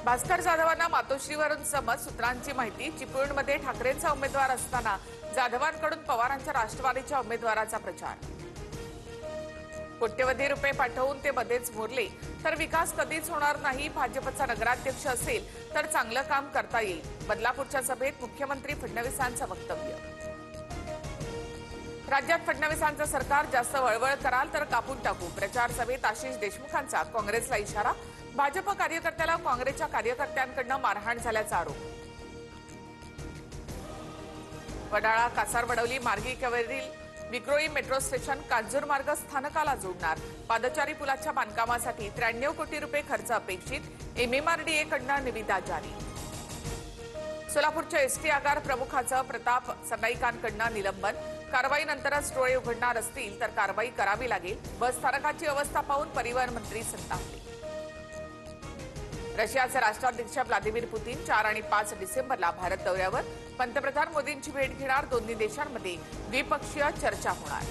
भास्कर जाधवांना मातोश्रीवरून समज सूत्रांची माहिती। चिपळूणमध्ये ठाकरेंचा उमेदवार असताना जाधवांकडून पवारांच्या राष्ट्रवादीच्या उमेदवाराचा प्रचार। कोट्यवधी रुपये पाठवून ते मध्येच मोरले तर विकास कधीच होणार नाही। भाजपचा नगराध्यक्ष असेल तर चांगलं काम करता येईल। बदलापूरच्या सभेत मुख्यमंत्री फडणवीसांचं वक्तव्य। राज्यात फडणवीसांचं सरकार जास्त वळवळ कराल तर कापून टाकू। प्रचार सभेत आशिष देशमुखांचा काँग्रेसला इशारा। भाजप कार्यकर्त्याला काँग्रेसच्या कार्यकर्त्यांकडून मारहाण झाल्याचा आरोप। वडाळा कासारवडवली मार्गिकेवरील विक्रोळी मेट्रो स्टेशन कांजूरमार्ग स्थानकाला जोडणार। पादचारी पुलाच्या बांधकामासाठी 93 कोटी रुपये खर्च अपेक्षित। MMRDA कडून निविदा जारी। सोलापूरच्या एसटी आगार प्रमुखाचं प्रताप सरनाईकांकडून निलंबन। कारवाईनंतरच डोळे उघडणार असतील तर कारवाई करावी लागेल। बस स्थानकाची अवस्था पाहून परिवहन मंत्री संतापले। रशियाचे राष्ट्राध्यक्ष व्लादिमीर पुतीन 4 आणि 5 डिसेंबरला भारत दौऱ्यावर। पंतप्रधान मोदींची भेट घेणार। दोन्ही देशांमध्ये द्विपक्षीय चर्चा होणार।